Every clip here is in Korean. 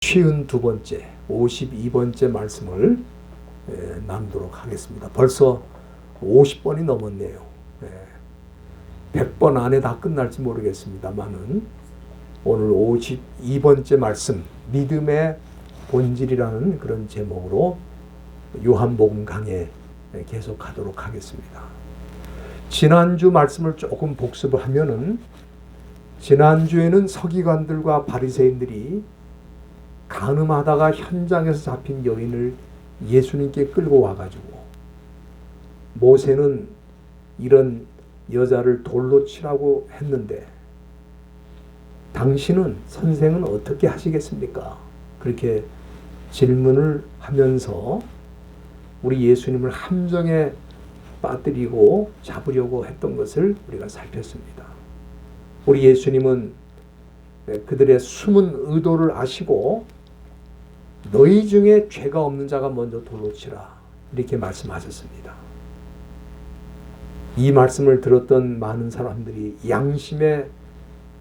52번째, 52번째 말씀을 나누도록 하겠습니다. 벌써 50번이 넘었네요. 100번 안에 다 끝날지 모르겠습니다만은 오늘 52번째 말씀, 믿음의 본질이라는 그런 제목으로 요한복음 강해 계속하도록 하겠습니다. 지난주 말씀을 조금 복습을 하면은 지난주에는 서기관들과 바리새인들이 간음하다가 현장에서 잡힌 여인을 예수님께 끌고 와가지고 모세는 이런 여자를 돌로 치라고 했는데 당신은 선생은 어떻게 하시겠습니까? 그렇게 질문을 하면서 우리 예수님을 함정에 빠뜨리고 잡으려고 했던 것을 우리가 살폈습니다. 우리 예수님은 그들의 숨은 의도를 아시고 너희 중에 죄가 없는 자가 먼저 돌로 치라 이렇게 말씀하셨습니다. 이 말씀을 들었던 많은 사람들이 양심의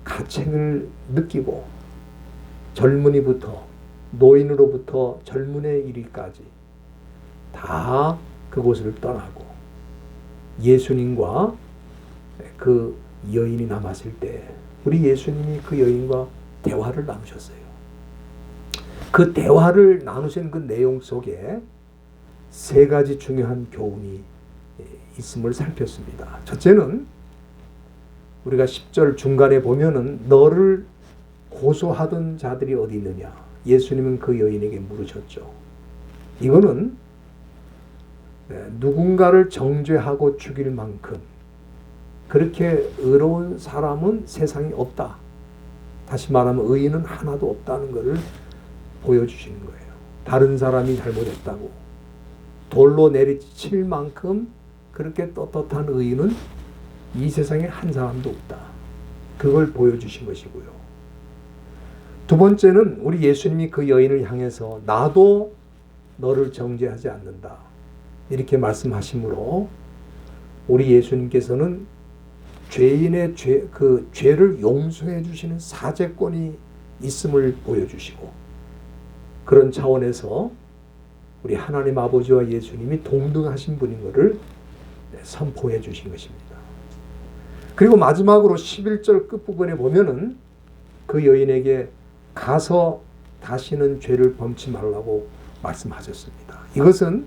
가책을 느끼고 젊은이부터 노인으로부터 젊은에 이르기까지 다 그곳을 떠나고 예수님과 그 여인이 남았을 때 우리 예수님이 그 여인과 대화를 나누셨어요. 그 대화를 나누신 그 내용 속에 세 가지 중요한 교훈이 있음을 살폈습니다. 첫째는 우리가 10절 중간에 보면은 너를 고소하던 자들이 어디 있느냐? 예수님은 그 여인에게 물으셨죠. 이거는 누군가를 정죄하고 죽일 만큼 그렇게 의로운 사람은 세상에 없다. 다시 말하면 의인은 하나도 없다는 것을 보여주시는 거예요. 다른 사람이 잘못했다고 돌로 내리칠 만큼 그렇게 떳떳한 의인은 이 세상에 한 사람도 없다. 그걸 보여주신 것이고요. 두 번째는 우리 예수님이 그 여인을 향해서 나도 너를 정죄하지 않는다. 이렇게 말씀하시므로 우리 예수님께서는 죄인의 죄를 용서해 주시는 사죄권이 있음을 보여주시고 그런 차원에서 우리 하나님 아버지와 예수님이 동등하신 분인 것을 선포해 주신 것입니다. 그리고 마지막으로 11절 끝부분에 보면은 그 여인에게 가서 다시는 죄를 범치 말라고 말씀하셨습니다. 이것은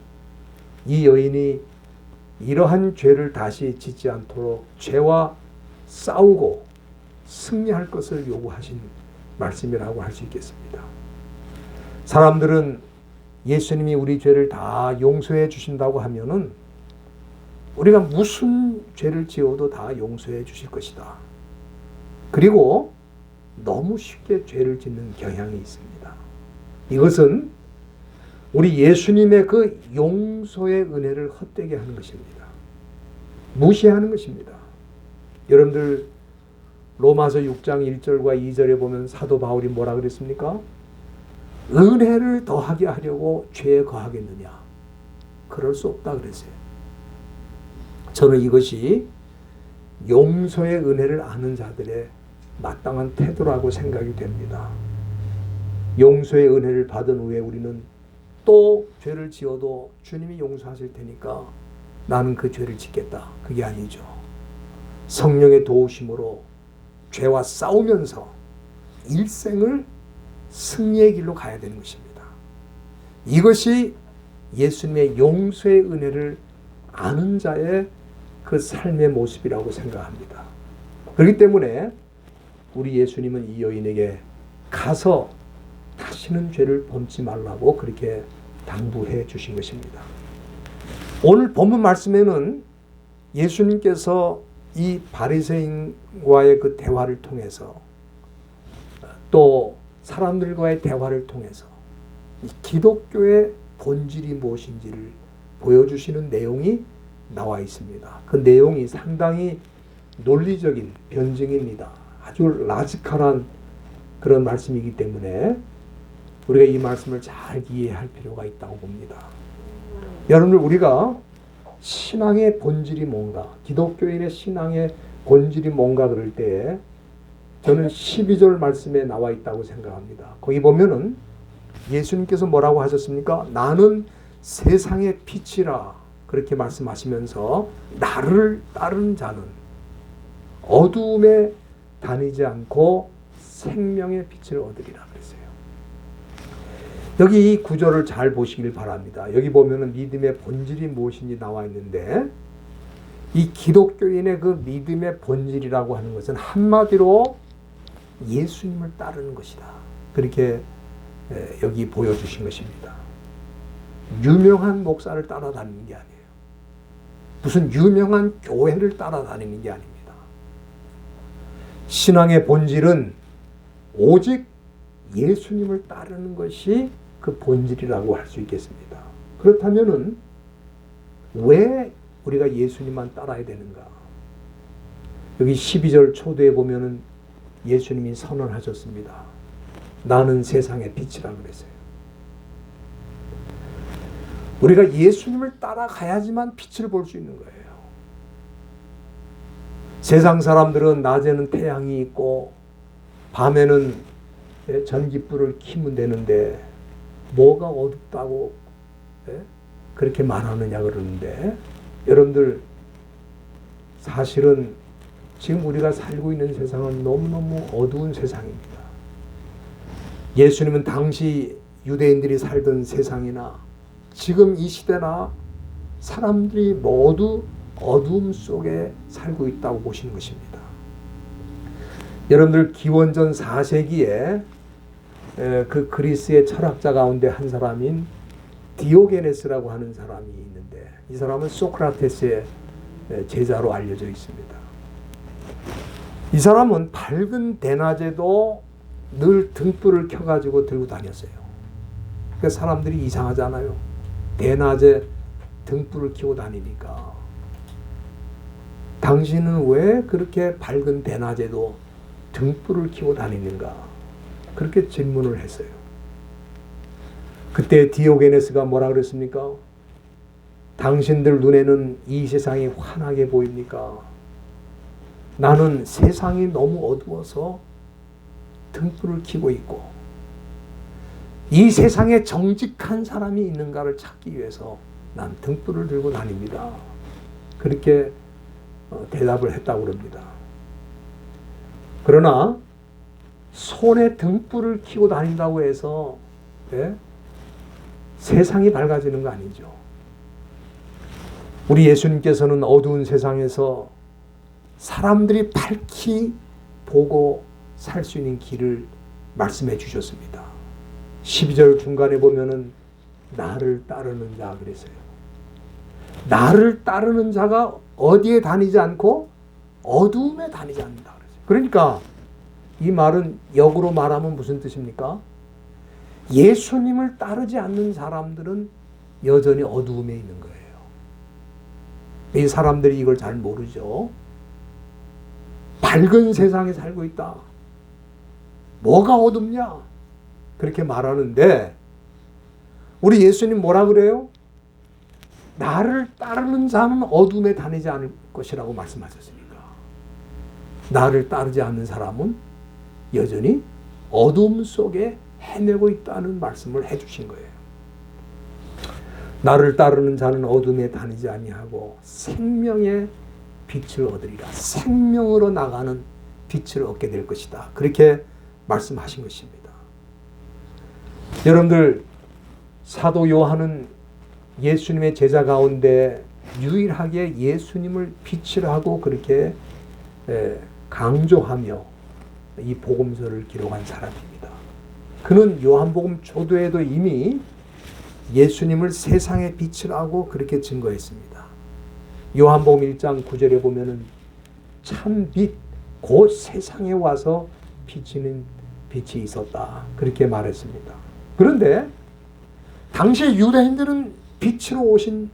이 여인이 이러한 죄를 다시 짓지 않도록 죄와 싸우고 승리할 것을 요구하신 말씀이라고 할 수 있겠습니다. 사람들은 예수님이 우리 죄를 다 용서해 주신다고 하면은 우리가 무슨 죄를 지어도 다 용서해 주실 것이다. 그리고 너무 쉽게 죄를 짓는 경향이 있습니다. 이것은 우리 예수님의 그 용서의 은혜를 헛되게 하는 것입니다. 무시하는 것입니다. 여러분들 로마서 6장 1절과 2절에 보면 사도 바울이 뭐라 그랬습니까? 은혜를 더하게 하려고 죄에 거하겠느냐? 그럴 수 없다 그랬어요. 저는 이것이 용서의 은혜를 아는 자들의 마땅한 태도라고 생각이 됩니다. 용서의 은혜를 받은 후에 우리는 또 죄를 지어도 주님이 용서하실 테니까 나는 그 죄를 짓겠다. 그게 아니죠. 성령의 도우심으로 죄와 싸우면서 일생을 승리의 길로 가야 되는 것입니다. 이것이 예수님의 용서의 은혜를 아는 자의 그 삶의 모습이라고 생각합니다. 그렇기 때문에 우리 예수님은 이 여인에게 가서 다시는 죄를 범치 말라고 그렇게 당부해 주신 것입니다. 오늘 본문 말씀에는 예수님께서 이 바리새인과의 그 대화를 통해서 또 사람들과의 대화를 통해서 기독교의 본질이 무엇인지를 보여주시는 내용이 나와 있습니다. 그 내용이 상당히 논리적인 변증입니다. 아주 라지컬한 그런 말씀이기 때문에 우리가 이 말씀을 잘 이해할 필요가 있다고 봅니다. 여러분들 우리가 신앙의 본질이 뭔가, 기독교인의 신앙의 본질이 뭔가 그럴 때에 저는 12절 말씀에 나와 있다고 생각합니다. 거기 보면은 예수님께서 뭐라고 하셨습니까? 나는 세상의 빛이라 그렇게 말씀하시면서 나를 따르는 자는 어두움에 다니지 않고 생명의 빛을 얻으리라 그랬어요. 여기 이 구절을 잘 보시길 바랍니다. 여기 보면은 믿음의 본질이 무엇인지 나와 있는데 이 기독교인의 그 믿음의 본질이라고 하는 것은 한마디로 예수님을 따르는 것이다. 그렇게 여기 보여주신 것입니다. 유명한 목사를 따라다니는 게 아니에요. 무슨 유명한 교회를 따라다니는 게 아닙니다. 신앙의 본질은 오직 예수님을 따르는 것이 그 본질이라고 할 수 있겠습니다. 그렇다면은 왜 우리가 예수님만 따라야 되는가? 여기 12절 초대에 보면은 예수님이 선언하셨습니다. 나는 세상의 빛이라 그랬어요. 우리가 예수님을 따라가야지만 빛을 볼 수 있는 거예요. 세상 사람들은 낮에는 태양이 있고 밤에는 전깃불을 켜면 되는데 뭐가 어둡다고 그렇게 말하느냐 그러는데 여러분들 사실은 지금 우리가 살고 있는 세상은 너무너무 어두운 세상입니다. 예수님은 당시 유대인들이 살던 세상이나 지금 이 시대나 사람들이 모두 어두움 속에 살고 있다고 보시는 것입니다. 여러분들 기원전 4세기에 그 그리스의 철학자 가운데 한 사람인 디오게네스라고 하는 사람이 있는데 이 사람은 소크라테스의 제자로 알려져 있습니다. 이 사람은 밝은 대낮에도 늘 등불을 켜가지고 들고 다녔어요. 그러니까 사람들이 이상하잖아요. 대낮에 등불을 켜고 다니니까. 당신은 왜 그렇게 밝은 대낮에도 등불을 켜고 다니는가? 그렇게 질문을 했어요. 그때 디오게네스가 뭐라 그랬습니까? 당신들 눈에는 이 세상이 환하게 보입니까? 나는 세상이 너무 어두워서 등불을 켜고 있고 이 세상에 정직한 사람이 있는가를 찾기 위해서 난 등불을 들고 다닙니다. 그렇게 대답을 했다고 그럽니다. 그러나 손에 등불을 켜고 다닌다고 해서 세상이 밝아지는 거 아니죠. 우리 예수님께서는 어두운 세상에서 사람들이 밝히 보고 살 수 있는 길을 말씀해 주셨습니다. 12절 중간에 보면은 나를 따르는 자 그랬어요. 나를 따르는 자가 어디에 다니지 않고 어두움에 다니지 않는다 그랬어요. 그러니까 이 말은 역으로 말하면 무슨 뜻입니까? 예수님을 따르지 않는 사람들은 여전히 어두움에 있는 거예요. 이 사람들이 이걸 잘 모르죠. 밝은 세상에 살고 있다. 뭐가 어둡냐? 그렇게 말하는데 우리 예수님 뭐라 그래요? 나를 따르는 자는 어둠에 다니지 않을 것이라고 말씀하셨으니까 나를 따르지 않는 사람은 여전히 어둠 속에 헤매고 있다는 말씀을 해주신 거예요. 나를 따르는 자는 어둠에 다니지 아니하고 생명의 빛을 얻으리라. 생명으로 나가는 빛을 얻게 될 것이다. 그렇게 말씀하신 것입니다. 여러분들 사도 요한은 예수님의 제자 가운데 유일하게 예수님을 빛이라고 그렇게 강조하며 이 복음서를 기록한 사람입니다. 그는 요한복음 초도에도 이미 예수님을 세상의 빛이라고 그렇게 증거했습니다. 요한복음 1장 9절에 보면은 참 빛, 곧 세상에 와서 비치는 빛이 있었다. 그렇게 말했습니다. 그런데 당시 유대인들은 빛으로 오신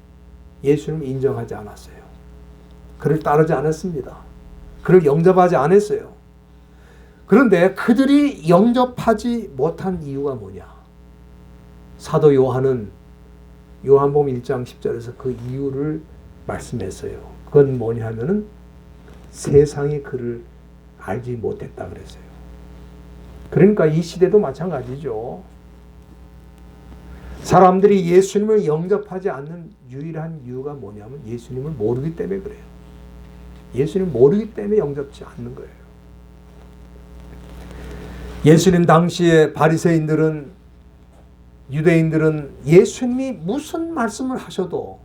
예수님을 인정하지 않았어요. 그를 따르지 않았습니다. 그를 영접하지 않았어요. 그런데 그들이 영접하지 못한 이유가 뭐냐? 사도 요한은 요한복음 1장 10절에서 그 이유를 말씀했어요. 그건 뭐냐면은 세상이 그를 알지 못했다 그랬어요. 그러니까 이 시대도 마찬가지죠. 사람들이 예수님을 영접하지 않는 유일한 이유가 뭐냐면 예수님을 모르기 때문에 그래요. 예수님을 모르기 때문에 영접지 않는 거예요. 예수님 당시에 바리새인들은, 유대인들은 예수님이 무슨 말씀을 하셔도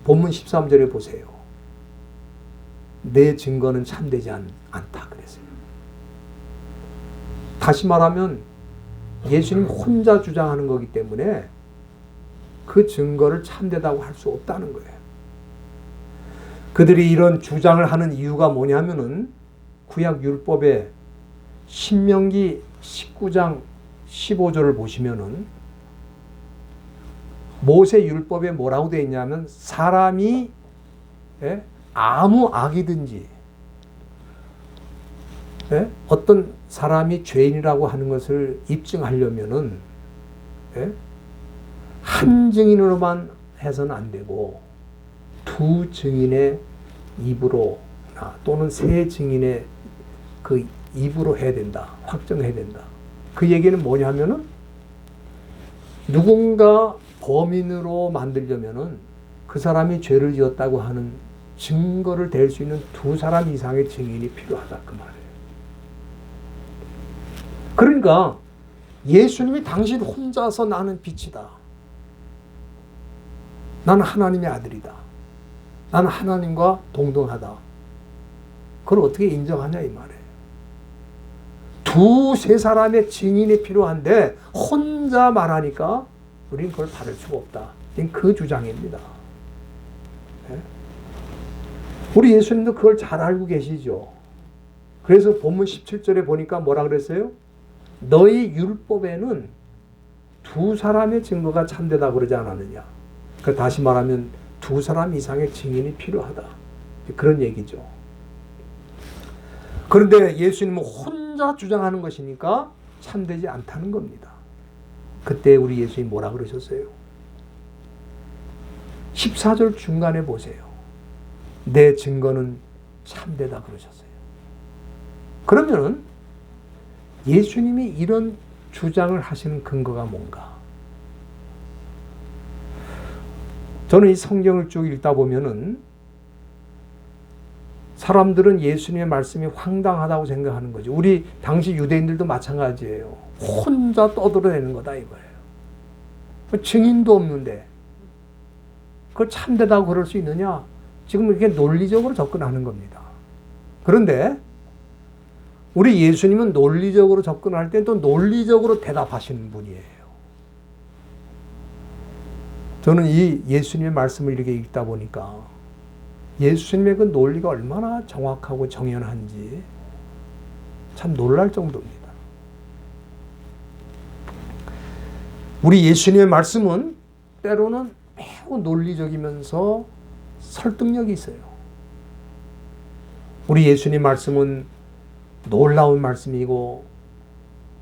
본문 13절에 보세요. 내 증거는 참되지 않다 그랬어요. 다시 말하면 예수님 혼자 주장하는 거기 때문에 그 증거를 참되다고 할 수 없다는 거예요. 그들이 이런 주장을 하는 이유가 뭐냐면은 구약 율법에 신명기 19장 15절을 보시면은 모세 율법에 뭐라고 되어 있냐면 사람이 아무 악이든지 어떤 사람이 죄인이라고 하는 것을 입증하려면은 한 증인으로만 해서는 안 되고 두 증인의 입으로 또는 세 증인의 그 입으로 해야 된다. 확정해야 된다. 그 얘기는 뭐냐면은 누군가 범인으로 만들려면은 그 사람이 죄를 지었다고 하는 증거를 댈 수 있는 두 사람 이상의 증인이 필요하다 그 말이에요. 그러니까 예수님이 당신 혼자서 나는 빛이다. 나는 하나님의 아들이다. 나는 하나님과 동등하다. 그걸 어떻게 인정하냐 이 말이에요. 두세 사람의 증인이 필요한데 혼자 말하니까 우리는 그걸 받을 수가 없다. 그 주장입니다. 우리 예수님도 그걸 잘 알고 계시죠. 그래서 본문 17절에 보니까 뭐라 그랬어요? 너희 율법에는 두 사람의 증거가 참되다 그러지 않았느냐. 다시 말하면 두 사람 이상의 증인이 필요하다. 그런 얘기죠. 그런데 예수님은 혼자 주장하는 것이니까 참되지 않다는 겁니다. 그때 우리 예수님 뭐라 그러셨어요? 14절 중간에 보세요. 내 증거는 참되다 그러셨어요. 그러면 예수님이 이런 주장을 하시는 근거가 뭔가? 저는 이 성경을 쭉 읽다 보면은 사람들은 예수님의 말씀이 황당하다고 생각하는 거죠. 우리 당시 유대인들도 마찬가지예요. 혼자 떠들어내는 거다 이거예요. 증인도 없는데 그걸 참되다고 그럴 수 있느냐? 지금 이렇게 논리적으로 접근하는 겁니다. 그런데 우리 예수님은 논리적으로 접근할 때 또 논리적으로 대답하시는 분이에요. 저는 이 예수님의 말씀을 이렇게 읽다 보니까 예수님의 그 논리가 얼마나 정확하고 정연한지 참 놀랄 정도입니다. 우리 예수님의 말씀은 때로는 매우 논리적이면서 설득력이 있어요. 우리 예수님 말씀은 놀라운 말씀이고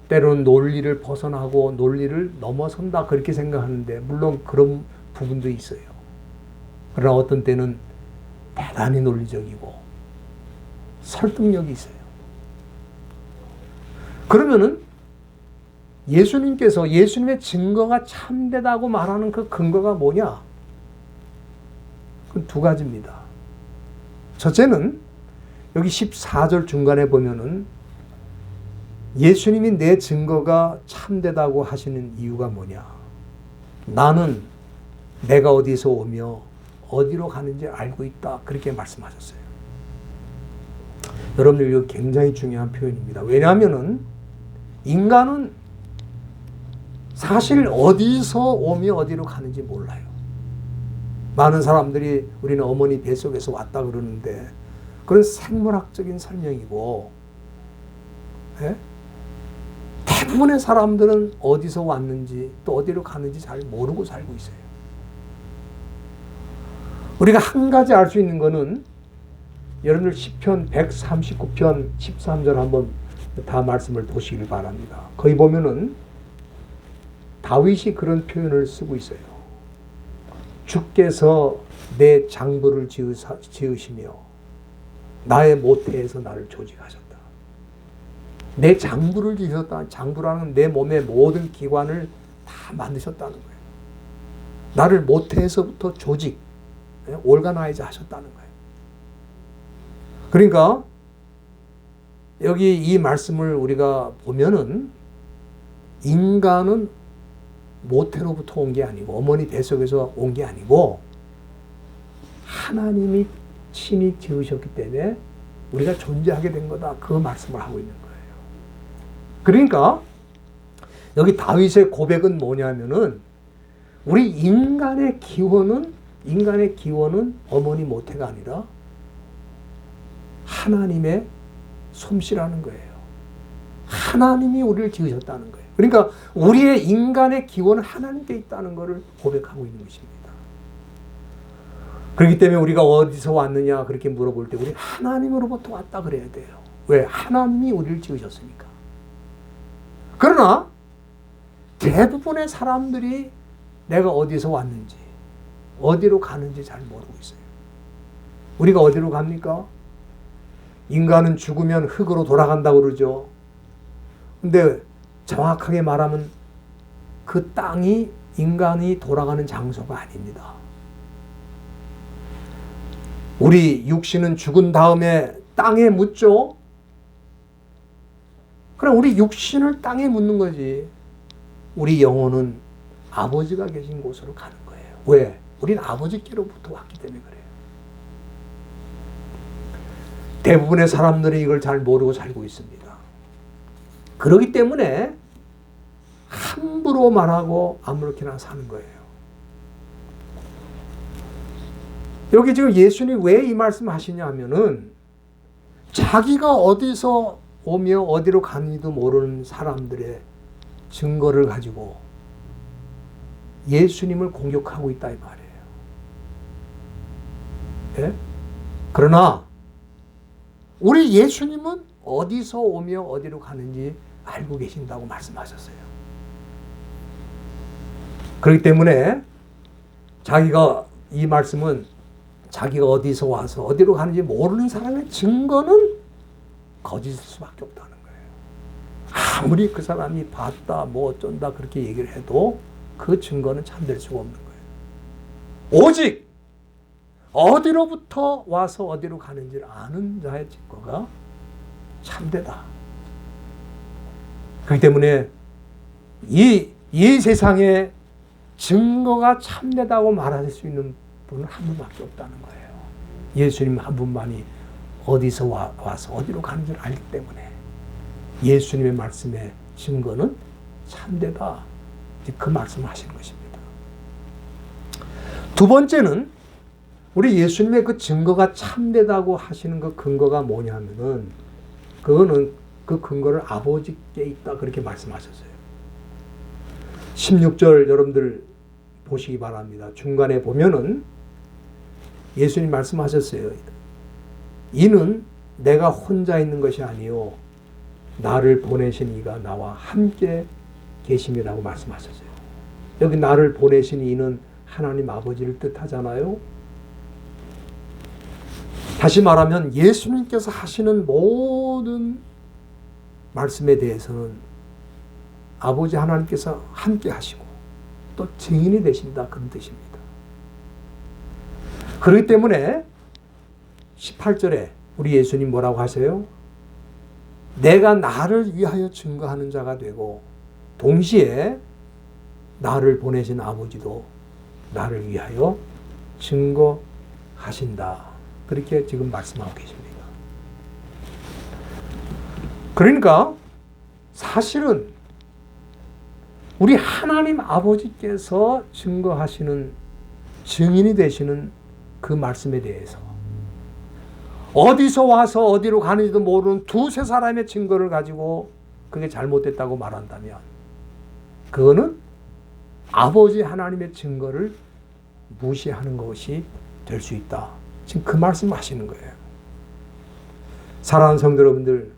때로는 논리를 벗어나고 논리를 넘어선다 그렇게 생각하는데 물론 그런 부분도 있어요. 그러나 어떤 때는 대단히 논리적이고 설득력이 있어요. 그러면은 예수님께서 예수님의 증거가 참되다고 말하는 그 근거가 뭐냐? 그건 두 가지입니다. 첫째는 여기 14절 중간에 보면은 예수님이 내 증거가 참되다고 하시는 이유가 뭐냐? 나는 내가 어디서 오며 어디로 가는지 알고 있다. 그렇게 말씀하셨어요. 여러분들 이거 굉장히 중요한 표현입니다. 왜냐하면은 인간은 사실 어디서 오며 어디로 가는지 몰라요. 많은 사람들이 우리는 어머니 뱃속에서 왔다 그러는데 그건 생물학적인 설명이고 대부분의 사람들은 어디서 왔는지 또 어디로 가는지 잘 모르고 살고 있어요. 우리가 한 가지 알 수 있는 거는 여러분들 시편 139편 13절 한번 다 말씀을 보시길 바랍니다. 거기 보면은 다윗이 그런 표현을 쓰고 있어요. 주께서 내 장부를 지으시며 나의 모태에서 나를 조직하셨다. 내 장부를 지으셨다. 장부라는 내 몸의 모든 기관을 다 만드셨다는 거예요. 나를 모태에서부터 조직, 올가나이즈 하셨다는 거예요. 그러니까 여기 이 말씀을 우리가 보면은 인간은 모태로부터 온 게 아니고 어머니 뱃속에서 온 게 아니고 하나님이 친히 지으셨기 때문에 우리가 존재하게 된 거다. 그 말씀을 하고 있는 거예요. 그러니까 여기 다윗의 고백은 뭐냐면은 우리 인간의 기원은 어머니 모태가 아니라 하나님의 솜씨라는 거예요. 하나님이 우리를 지으셨다는 거예요. 그러니까 우리의 인간의 기원은 하나님께 있다는 것을 고백하고 있는 것입니다. 그렇기 때문에 우리가 어디서 왔느냐 그렇게 물어볼 때 우리 하나님으로부터 왔다 그래야 돼요. 왜? 하나님이 우리를 지으셨으니까. 그러나 대부분의 사람들이 내가 어디서 왔는지 어디로 가는지 잘 모르고 있어요. 우리가 어디로 갑니까? 인간은 죽으면 흙으로 돌아간다고 그러죠. 근데 정확하게 말하면 그 땅이 인간이 돌아가는 장소가 아닙니다. 우리 육신은 죽은 다음에 땅에 묻죠. 그럼 우리 육신을 땅에 묻는 거지. 우리 영혼은 아버지가 계신 곳으로 가는 거예요. 왜? 우린 아버지께로부터 왔기 때문에 그래요. 대부분의 사람들이 이걸 잘 모르고 살고 있습니다. 그렇기 때문에 함부로 말하고 아무렇게나 사는 거예요. 여기 지금 예수님이 왜 이 말씀 하시냐 하면은 자기가 어디서 오며 어디로 가는지도 모르는 사람들의 증거를 가지고 예수님을 공격하고 있다 이 말이에요. 예? 그러나 우리 예수님은 어디서 오며 어디로 가는지 알고 계신다고 말씀하셨어요. 그렇기 때문에 자기가 이 말씀은 자기가 어디서 와서 어디로 가는지 모르는 사람의 증거는 거짓일 수밖에 없다는 거예요. 아무리 그 사람이 봤다 뭐 어쩐다 그렇게 얘기를 해도 그 증거는 참될 수가 없는 거예요. 오직 어디로부터 와서 어디로 가는지를 아는 자의 증거가 참되다. 그렇기 때문에 이 세상에 증거가 참되다고 말할 수 있는 분은 한 분밖에 없다는 거예요. 예수님 한 분만이 어디서 와서 어디로 가는지를 알기 때문에 예수님의 말씀의 증거는 참되다. 그 말씀을 하시는 것입니다. 두 번째는 우리 예수님의 그 증거가 참되다고 하시는 그 근거가 뭐냐면은 그거는 그 근거를 아버지께 있다 그렇게 말씀하셨어요. 16절 여러분들 보시기 바랍니다. 중간에 보면은 예수님 말씀하셨어요. 이는 내가 혼자 있는 것이 아니요 나를 보내신 이가 나와 함께 계심이라고 말씀하셨어요. 여기 나를 보내신 이는 하나님 아버지를 뜻하잖아요. 다시 말하면 예수님께서 하시는 모든 말씀에 대해서는 아버지 하나님께서 함께 하시고 또 증인이 되신다 그런 뜻입니다. 그렇기 때문에 18절에 우리 예수님 뭐라고 하세요? 내가 나를 위하여 증거하는 자가 되고 동시에 나를 보내신 아버지도 나를 위하여 증거하신다. 그렇게 지금 말씀하고 계십니다. 그러니까 사실은 우리 하나님 아버지께서 증거하시는 증인이 되시는 그 말씀에 대해서 어디서 와서 어디로 가는지도 모르는 두세 사람의 증거를 가지고 그게 잘못됐다고 말한다면 그거는 아버지 하나님의 증거를 무시하는 것이 될 수 있다. 지금 그 말씀을 하시는 거예요. 사랑하는 성도 여러분들,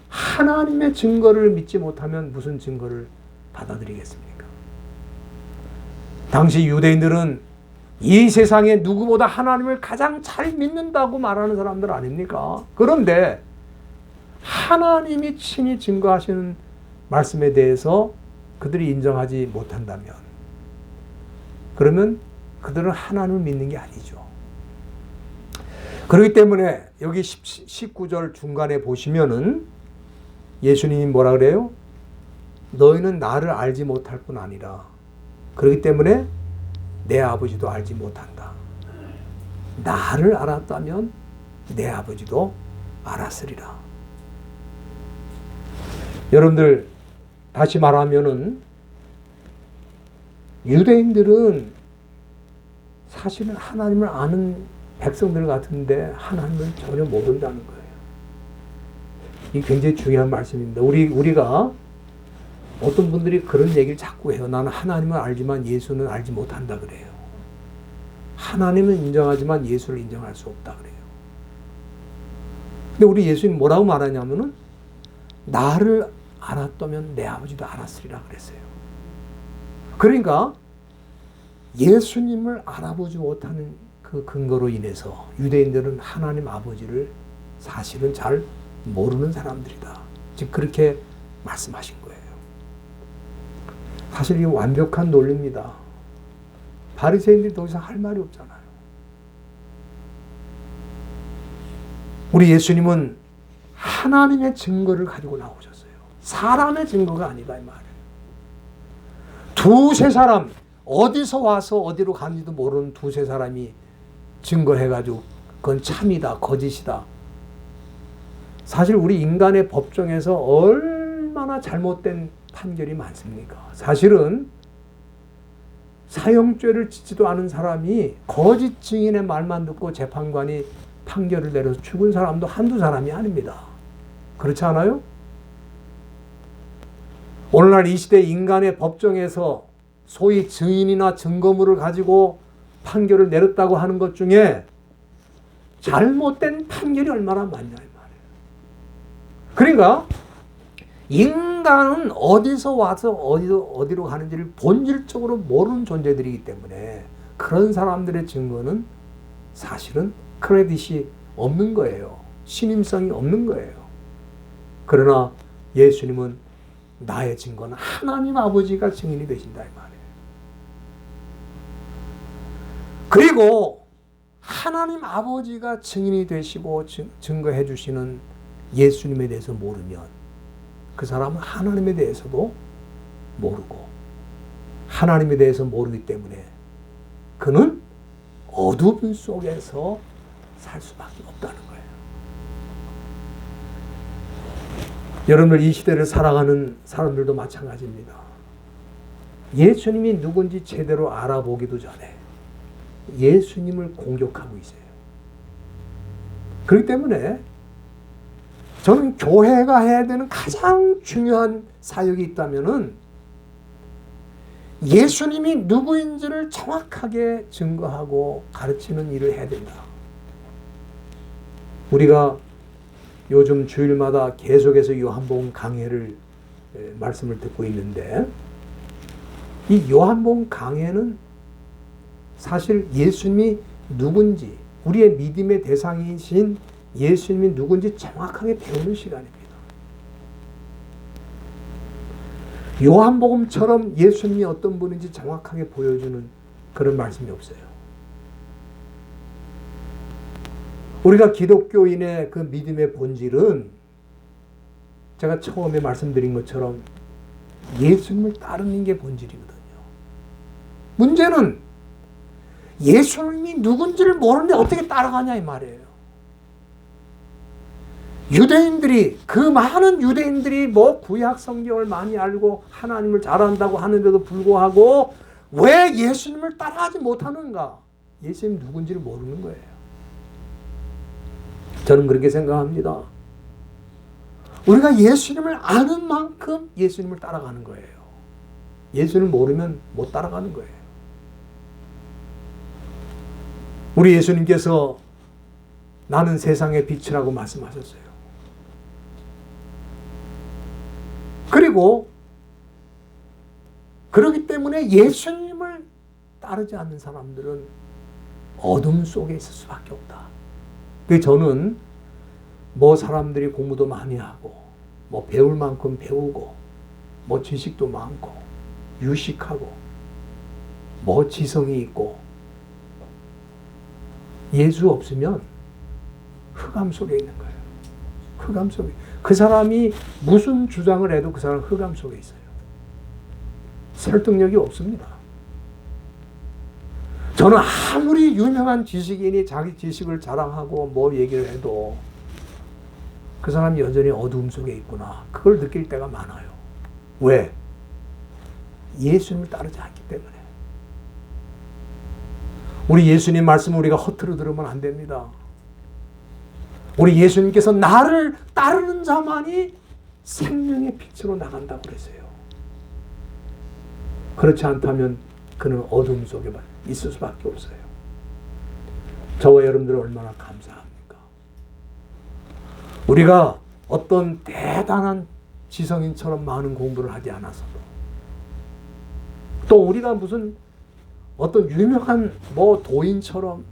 하나님의 증거를 믿지 못하면 무슨 증거를 받아들이겠습니까? 당시 유대인들은 이 세상에 누구보다 하나님을 가장 잘 믿는다고 말하는 사람들 아닙니까? 그런데 하나님이 친히 증거하시는 말씀에 대해서 그들이 인정하지 못한다면 그러면 그들은 하나님을 믿는 게 아니죠. 그렇기 때문에 여기 19절 중간에 보시면은 예수님이 뭐라 그래요? 너희는 나를 알지 못할 뿐 아니라 그렇기 때문에 내 아버지도 알지 못한다. 나를 알았다면 내 아버지도 알았으리라. 여러분들 다시 말하면은 유대인들은 사실은 하나님을 아는 백성들 같은데 하나님을 전혀 모른다는 거예요. 이게 굉장히 중요한 말씀입니다. 우리가 어떤 분들이 그런 얘기를 자꾸 해요. 나는 하나님을 알지만 예수는 알지 못한다 그래요. 하나님은 인정하지만 예수를 인정할 수 없다 그래요. 근데 우리 예수님 뭐라고 말하냐면은 나를 알았다면 내 아버지도 알았으리라 그랬어요. 그러니까 예수님을 알아보지 못하는 그 근거로 인해서 유대인들은 하나님 아버지를 사실은 잘 모르는 사람들이다. 즉 그렇게 말씀하신 거예요. 사실 이 완벽한 논리입니다. 바리새인들이 더 이상 할 말이 없잖아요. 우리 예수님은 하나님의 증거를 가지고 나오셨어요. 사람의 증거가 아니다 이 말이에요. 두세 사람 어디서 와서 어디로 가는지도 모르는 두세 사람이 증거해가지고 그건 참이다 거짓이다. 사실 우리 인간의 법정에서 얼마나 잘못된 판결이 많습니까? 사실은 사형죄를 짓지도 않은 사람이 거짓 증인의 말만 듣고 재판관이 판결을 내려서 죽은 사람도 한두 사람이 아닙니다. 그렇지 않아요? 오늘날 이 시대 인간의 법정에서 소위 증인이나 증거물을 가지고 판결을 내렸다고 하는 것 중에 잘못된 판결이 얼마나 많냐 이 말이에요. 그러니까 인간은 어디서 와서 어디로 가는지를 본질적으로 모르는 존재들이기 때문에 그런 사람들의 증거는 사실은 크레딧이 없는 거예요. 신임성이 없는 거예요. 그러나 예수님은 나의 증거는 하나님 아버지가 증인이 되신다 이 말이에요. 그리고 하나님 아버지가 증인이 되시고 증거해 주시는 예수님에 대해서 모르면 그 사람은 하나님에 대해서도 모르고 하나님에 대해서 모르기 때문에 그는 어둠 속에서 살 수밖에 없다는 거예요. 여러분들 이 시대를 살아가는 사람들도 마찬가지입니다. 예수님이 누군지 제대로 알아보기도 전에 예수님을 공격하고 있어요. 그렇기 때문에 저는 교회가 해야 되는 가장 중요한 사역이 있다면은 예수님이 누구인지를 정확하게 증거하고 가르치는 일을 해야 된다. 우리가 요즘 주일마다 계속해서 요한복음 강해를 말씀을 듣고 있는데 이 요한복음 강해는 사실 예수님이 누군지 우리의 믿음의 대상이신 예수님이 누군지 정확하게 배우는 시간입니다. 요한복음처럼 예수님이 어떤 분인지 정확하게 보여주는 그런 말씀이 없어요. 우리가 기독교인의 그 믿음의 본질은 제가 처음에 말씀드린 것처럼 예수님을 따르는 게 본질이거든요. 문제는 예수님이 누군지를 모르는데 어떻게 따라가냐 이 말이에요. 유대인들이 그 많은 유대인들이 뭐 구약 성경을 많이 알고 하나님을 잘 안다고 하는데도 불구하고 왜 예수님을 따라가지 못하는가? 예수님 누군지를 모르는 거예요. 저는 그렇게 생각합니다. 우리가 예수님을 아는 만큼 예수님을 따라가는 거예요. 예수님을 모르면 못 따라가는 거예요. 우리 예수님께서 나는 세상의 빛이라고 말씀하셨어요. 그리고 그렇기 때문에 예수님을 따르지 않는 사람들은 어둠 속에 있을 수밖에 없다. 그래서 저는 뭐 사람들이 공부도 많이 하고 뭐 배울 만큼 배우고 뭐 지식도 많고 유식하고 뭐 지성이 있고 예수 없으면 흑암 속에 있는 거예요. 흑암 속에. 그 사람이 무슨 주장을 해도 그 사람은 흑암 속에 있어요. 설득력이 없습니다. 저는 아무리 유명한 지식인이 자기 지식을 자랑하고 뭐 얘기를 해도 그 사람이 여전히 어두움 속에 있구나. 그걸 느낄 때가 많아요. 왜? 예수님을 따르지 않기 때문에. 우리 예수님 말씀을 우리가 허투루 들으면 안 됩니다. 우리 예수님께서 나를 따르는 자만이 생명의 빛으로 나간다고 그랬어요. 그렇지 않다면 그는 어둠 속에 있을 수밖에 없어요. 저와 여러분들 얼마나 감사합니까? 우리가 어떤 대단한 지성인처럼 많은 공부를 하지 않았어도 또 우리가 무슨 어떤 유명한 뭐 도인처럼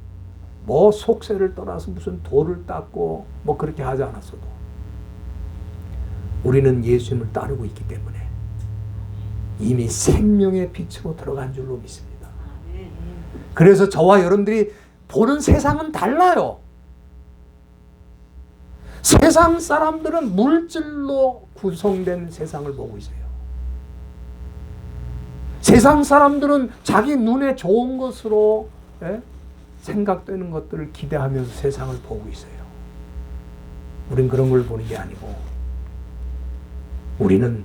뭐 속세를 떠나서 무슨 돌을 닦고 뭐 그렇게 하지 않았어도 우리는 예수님을 따르고 있기 때문에 이미 생명의 빛으로 들어간 줄로 믿습니다. 그래서 저와 여러분들이 보는 세상은 달라요. 세상 사람들은 물질로 구성된 세상을 보고 있어요. 세상 사람들은 자기 눈에 좋은 것으로 생각되는 것들을 기대하면서 세상을 보고 있어요. 우린 그런 걸 보는 게 아니고 우리는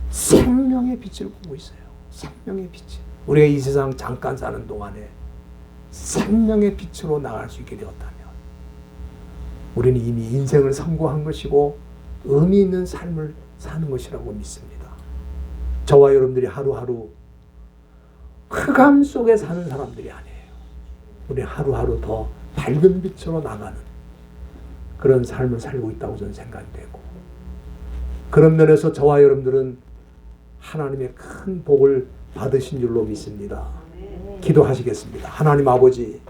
생명의 빛을 보고 있어요. 생명의 빛. 우리가 이 세상 잠깐 사는 동안에 생명의 빛으로 나갈 수 있게 되었다면 우리는 이미 인생을 성공한 것이고 의미 있는 삶을 사는 것이라고 믿습니다. 저와 여러분들이 하루하루 흑암 속에 사는 사람들이 아니에요. 우리 하루하루 더 밝은 빛으로 나가는 그런 삶을 살고 있다고 저는 생각이 되고 그런 면에서 저와 여러분들은 하나님의 큰 복을 받으신 줄로 믿습니다. 기도하시겠습니다. 하나님 아버지,